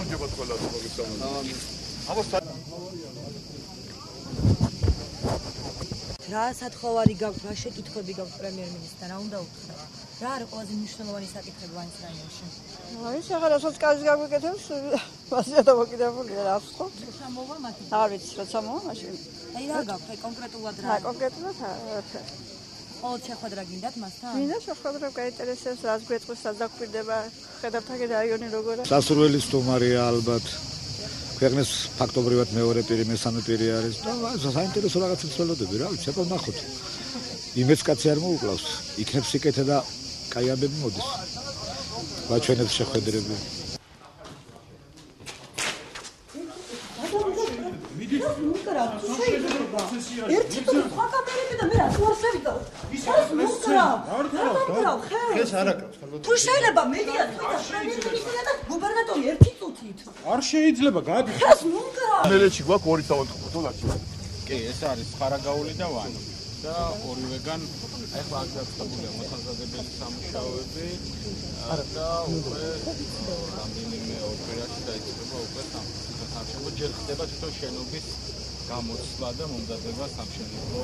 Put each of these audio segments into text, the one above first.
გამარჯობა ყველას მოგესალმებით. რა სათხოვარი გაქვთ, რა შეკითხვები გაქვთ პრემიერ-მინისტრთან, რა უნდა უთხრათ? რა არის ყველაზე მნიშვნელოვანი საკითხები ვანის რაიონში? აი, ახლა რასაც კაცი გაგვიკეთებს, მასია დამოკიდებულია, რა ვთქვათ? როცა მოვა მათი? არ ვიცი, როცა მოვა მაშინ. აი რა გაქვთ, აი კონკრეტულად რა? აი, კონკრეტულად არაფერი. ყოველ შეხვედრა გინდათ მასთან? მინდა შეხვედრა გაინტერესებს, რაც გვეწყვის, რაც დაგვირდება, ხედავთ აქ რაიონი როგორია. სასურველი სტუმარია ალბათ. ქვეყნის ფაქტობრივად მეორე პირი, მესამე პირი არის და საინტერესო რაღაცებს ველოდები რა, ცოტა ნახოთ. იმეც კაცი არ მოუკლავს, იქნებ სიკეთე და კაი ამბები მოდის. ვაჩვენებს შეხვედრები. თუ შეიძლება მედია თქვა პრემიერ-მინისტრია და გუბერნატორი ერთი წუთით. არ შეიძლება გადის. მელეჩი გვაქვს ორი საავადმყოფო თოლაში. კი, ეს არის ხარაგაული და ვანი. და ორივეგან ახლა აქ დაწყებულია მოთავაზებელი სამუშაოები და უკვე რამდენიმე ოპერაცია დაიწყება უკვე სამშენებლო ჯერ ხდება თვითონ შენობის გამოცვლა და მომზადება სამშენებლო.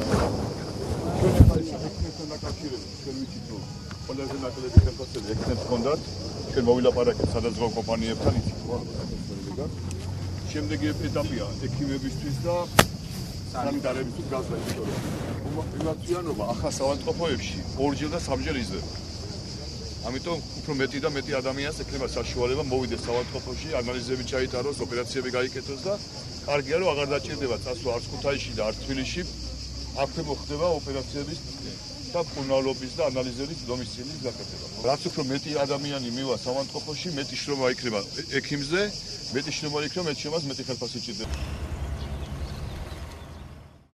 ჩვენ დაკავშირებით, ჩვენ ვიცით რომ ყველაზე ნაკლები ხელფასები ექნებს ჰქონდათ, ჩვენ მოვილაპარაკეთ სადაზღვევო კომპანიებთან, იცით რა ხდება. შემდეგი ეტაპია ექიმებისთვის და სანიტარებისთვის გასვლა, იმიტომ რომ პრივატიზიანობა ახალ საავადმყოფოებში ორჯერ და სამჯერ იზრდება. ამიტომ უფრო მეტი და მეტი ადამიანს ექნება საშუალება მოვიდეს საავადმყოფოში, ანალიზები ჩაიტაროს, ოპერაციები გაიკეთოს და კარგია რომ აღარ დაჭირდება წასვლა არც ქუთაისში და არც თბილისში. აქვე მოხდება ოპერაციების და მკურნალობის და ანალიზების დომიცილის გაკეთება. რაც უფრო მეტი ადამიანი მივა საავადმყოფოში, მეტი შრომა იქნება ექიმზე, მეტი შრომა იქნება, მეტი შემას მეტი ხელფასი ჭირდება.